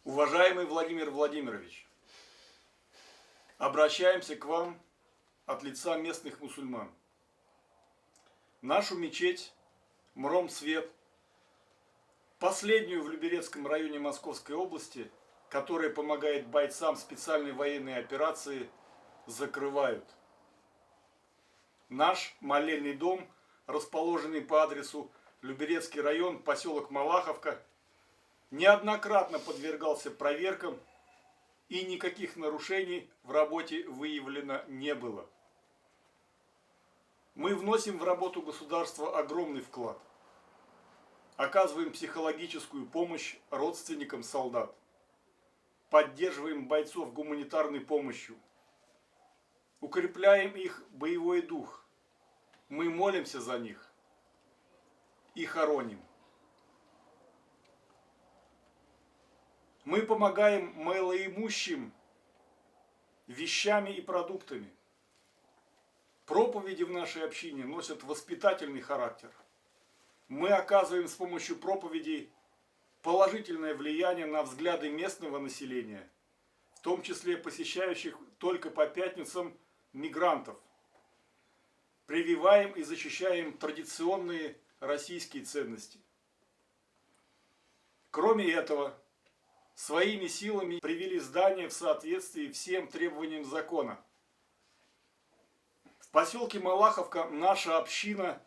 Уважаемый Владимир Владимирович, обращаемся к вам от лица местных мусульман. Нашу мечеть Мром Свет, последнюю в Люберецком районе Московской области, которая помогает бойцам специальной военной операции, закрывают. Наш молельный дом, расположенный по адресу Люберецкий район, поселок Малаховка, неоднократно подвергался проверкам, и никаких нарушений в работе выявлено не было. Мы вносим в работу государства огромный вклад. Оказываем психологическую помощь родственникам солдат. Поддерживаем бойцов гуманитарной помощью. Укрепляем их боевой дух. Мы молимся за них и хороним. Мы помогаем малоимущим вещами и продуктами. Проповеди в нашей общине носят воспитательный характер. Мы оказываем с помощью проповедей положительное влияние на взгляды местного населения, в том числе посещающих только по пятницам мигрантов. Прививаем и защищаем традиционные российские ценности. Кроме этого, своими силами привели здание в соответствии всем требованиям закона. В поселке Малаховка наша община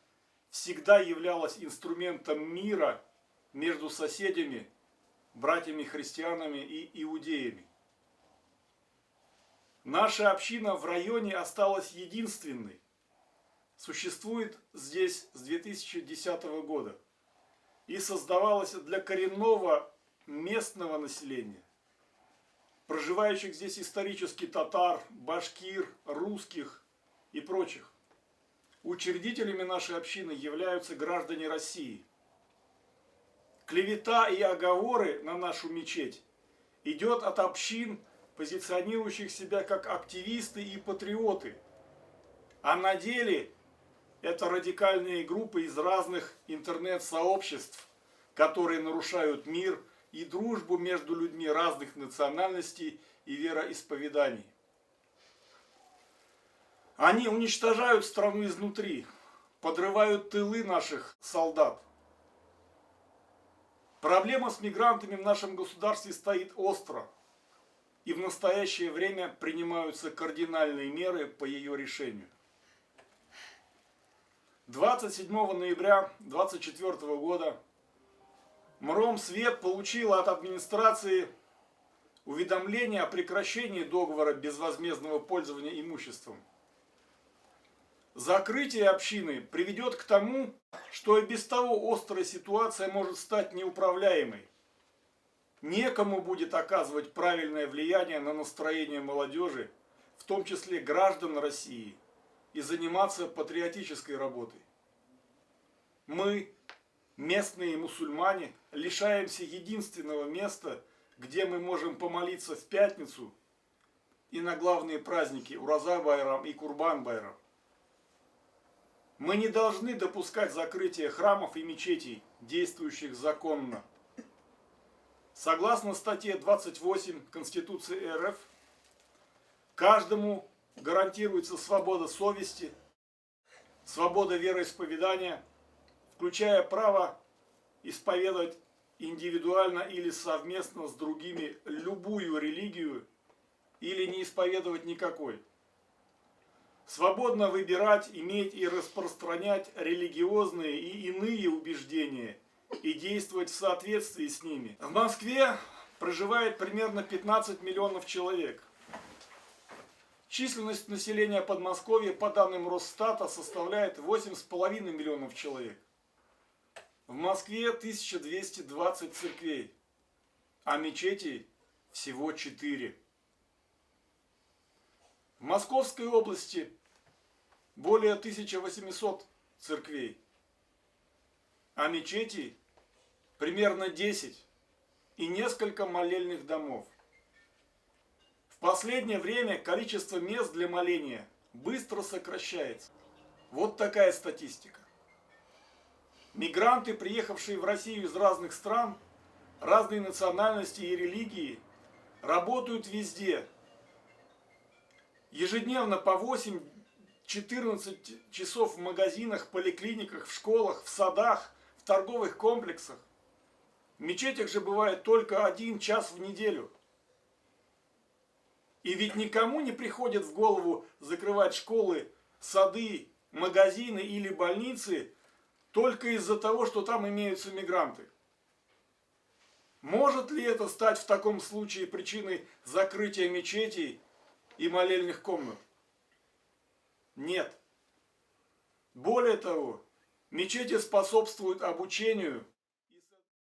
всегда являлась инструментом мира между соседями, братьями-христианами и иудеями. Наша община в районе осталась единственной. Существует здесь с 2010 года и создавалась для коренного местного населения, проживающих здесь исторически татар, башкир, русских и прочих. Учредителями нашей общины являются граждане России. Клевета и оговоры на нашу мечеть идет от общин, позиционирующих себя как активисты и патриоты, а на деле это радикальные группы из разных интернет-сообществ, которые нарушают мир и дружбу между людьми разных национальностей и вероисповеданий. Они уничтожают страну изнутри, подрывают тылы наших солдат. Проблема с мигрантами в нашем государстве стоит остро, и в настоящее время принимаются кардинальные меры по ее решению. 27 ноября 2024 года Мром Свет получила от администрации уведомление о прекращении договора безвозмездного пользования имуществом. Закрытие общины приведет к тому, что и без того острая ситуация может стать неуправляемой. Некому будет оказывать правильное влияние на настроение молодежи, в том числе граждан России, и заниматься патриотической работой. Мы, местные мусульмане, лишаемся единственного места, где мы можем помолиться в пятницу и на главные праздники Ураза-Байрам и Курбан-Байрам. Мы не должны допускать закрытия храмов и мечетей, действующих законно. Согласно статье 28 Конституции РФ, каждому гарантируется свобода совести, свобода вероисповедания, включая право исповедовать индивидуально или совместно с другими любую религию или не исповедовать никакой. Свободно выбирать, иметь и распространять религиозные и иные убеждения и действовать в соответствии с ними. В Москве проживает примерно 15 миллионов человек. Численность населения Подмосковья, по данным Росстата, составляет 8,5 миллионов человек. В Москве 1220 церквей, а мечетей всего 4. В Московской области более 1800 церквей, а мечетей примерно 10 и несколько молельных домов. В последнее время количество мест для моления быстро сокращается. Вот такая статистика. Мигранты, приехавшие в Россию из разных стран, разные национальности и религии работают везде. Ежедневно по 8-14 часов в магазинах, поликлиниках, в школах, в садах, в торговых комплексах. В мечетях же бывает только 1 час в неделю. И ведь никому не приходит в голову закрывать школы, сады, магазины или больницы только из-за того, что там имеются мигранты. Может ли это стать в таком случае причиной закрытия мечетей и молельных комнат? Нет. Более того, мечети способствуют обучению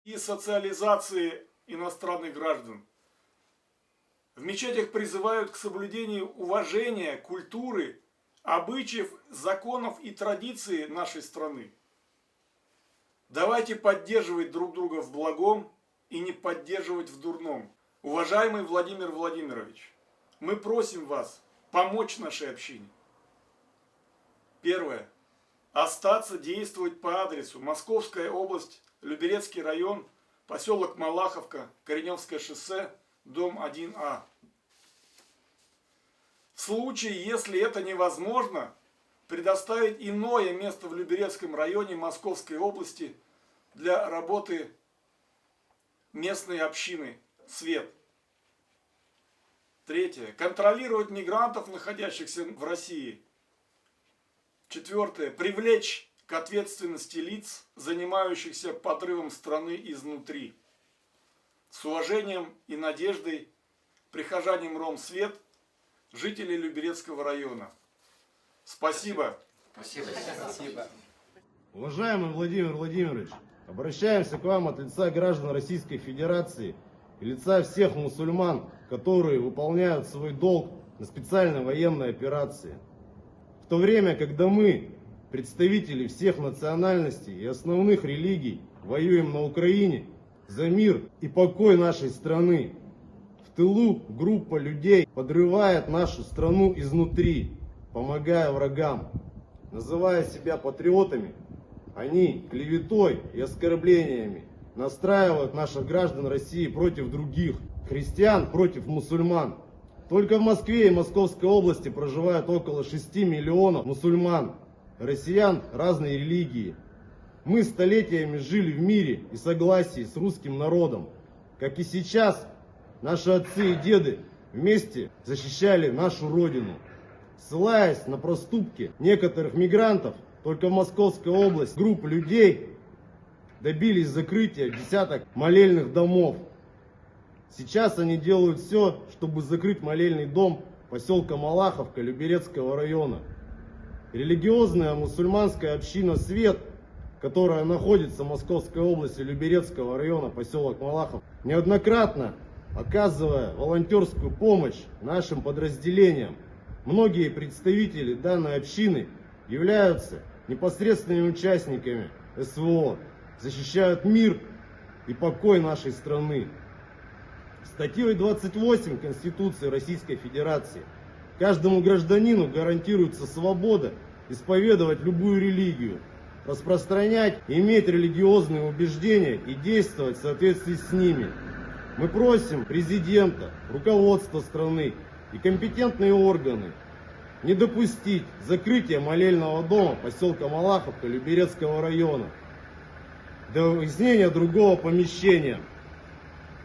и социализации иностранных граждан. В мечетях призывают к соблюдению уважения, культуры, обычаев, законов и традиций нашей страны. Давайте поддерживать друг друга в благом и не поддерживать в дурном. Уважаемый Владимир Владимирович, мы просим вас помочь нашей общине. Первое. Остаться действовать по адресу Московская область, Люберецкий район, поселок Малаховка, Кореневское шоссе, дом 1А. В случае, если это невозможно, предоставить иное место в Люберецком районе Московской области для работы местной общины «Свет». Третье. Контролировать мигрантов, находящихся в России. Четвертое. Привлечь к ответственности лиц, занимающихся подрывом страны изнутри. С уважением и надеждой, прихожане МРОМ «Свет», жители Люберецкого района. Спасибо. Спасибо. Уважаемый Владимир Владимирович, обращаемся к вам от лица граждан Российской Федерации и лица всех мусульман, которые выполняют свой долг на специальной военной операции. В то время, когда мы, представители всех национальностей и основных религий, воюем на Украине за мир и покой нашей страны, в тылу группа людей подрывает нашу страну изнутри, помогая врагам. Называя себя патриотами, они клеветой и оскорблениями настраивают наших граждан России против других, христиан против мусульман. Только в Москве и Московской области проживает около 6 миллионов мусульман, россиян разной религии. Мы столетиями жили в мире и согласии с русским народом. Как и сейчас, наши отцы и деды вместе защищали нашу родину. Ссылаясь на проступки некоторых мигрантов, только в Московской области группа людей добились закрытия десяток молельных домов. Сейчас они делают все, чтобы закрыть молельный дом поселка Малаховка Люберецкого района. Религиозная мусульманская община «Свет», которая находится в Московской области Люберецкого района, поселок Малахов, неоднократно оказывая волонтерскую помощь нашим подразделениям. Многие представители данной общины являются непосредственными участниками СВО, защищают мир и покой нашей страны. Статьей 28 Конституции Российской Федерации каждому гражданину гарантируется свобода исповедовать любую религию, распространять и иметь религиозные убеждения и действовать в соответствии с ними. Мы просим президента, руководство страны и компетентные органы не допустить закрытия молельного дома поселка Малаховка Люберецкого района до выяснения другого помещения,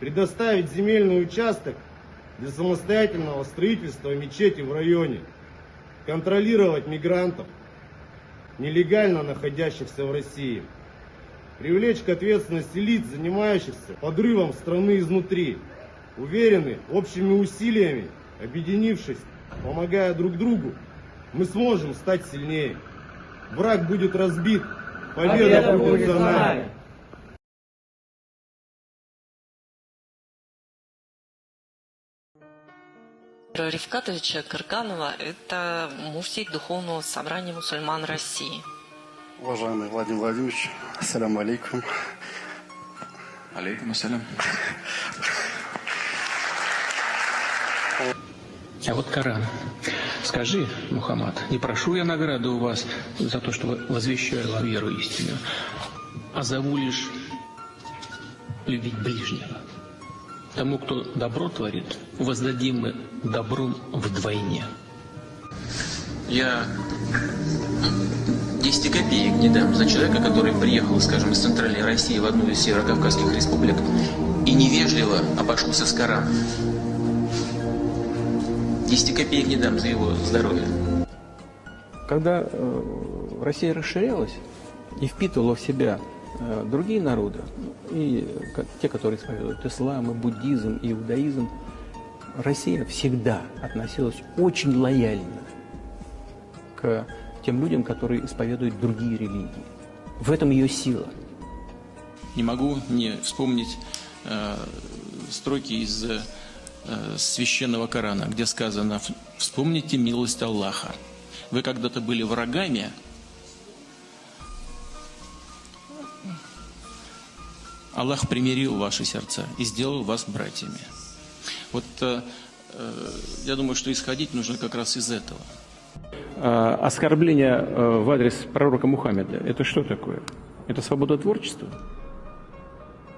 предоставить земельный участок для самостоятельного строительства мечети в районе, контролировать мигрантов, нелегально находящихся в России, привлечь к ответственности лиц, занимающихся подрывом страны изнутри. Уверены, общими усилиями, объединившись, помогая друг другу, мы сможем стать сильнее. Враг будет разбит, победа будет за нами. Рифкатовича Кырганова – это муфтий Духовного собрания мусульман России. Уважаемый Владимир Владимирович, ассаляму алейкум. Алейкум ассалям. А вот Коран. Скажи, Мухаммад, не прошу я награды у вас за то, что вы возвещали веру истинную, а зову лишь любить ближнего. Тому, кто добро творит, воздадим мы добром вдвойне. Я 10 копеек не дам за человека, который приехал, скажем, из Центральной России в одну из северокавказских республик и невежливо обошелся с Кораном. 10 копеек не дам за его здоровье. Когда Россия расширялась и впитывала в себя другие народы, и те, которые исповедуют ислам, и буддизм, и иудаизм, Россия всегда относилась очень лояльно к тем людям, которые исповедуют другие религии. В этом ее сила. Не могу не вспомнить строки из священного Корана, где сказано: «Вспомните милость Аллаха. Вы когда-то были врагами, Аллах примирил ваши сердца и сделал вас братьями». Вот я думаю, что исходить нужно как раз из этого. Оскорбление в адрес пророка Мухаммеда – это что такое? Это свобода творчества?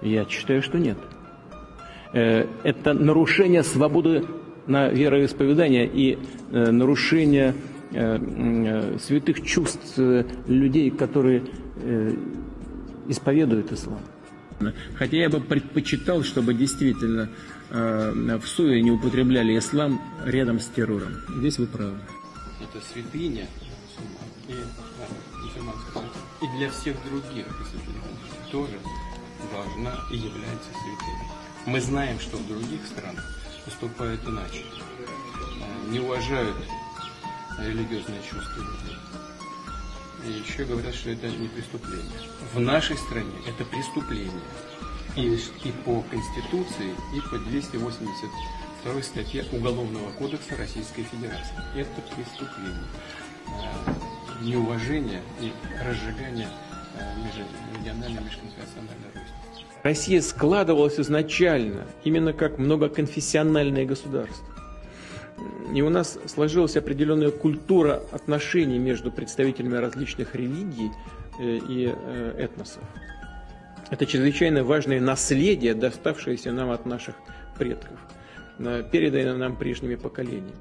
Я считаю, что нет. Это нарушение свободы на вероисповедание и нарушение святых чувств людей, которые исповедуют ислам. Хотя я бы предпочитал, чтобы действительно в СУЕ не употребляли ислам рядом с террором. Здесь вы правы. Это святыня и для всех других тоже должна и является святыней. Мы знаем, что в других странах поступают иначе, не уважают религиозные чувства людей. И еще говорят, что это не преступление. В нашей стране это преступление. И по Конституции, и по 282 статье Уголовного кодекса Российской Федерации. Это преступление. Неуважение и разжигание межрегиональной, межконфессиональной розни. Россия складывалась изначально именно как многоконфессиональное государство. И у нас сложилась определенная культура отношений между представителями различных религий и этносов. Это чрезвычайно важное наследие, доставшееся нам от наших предков, переданное нам прежними поколениями.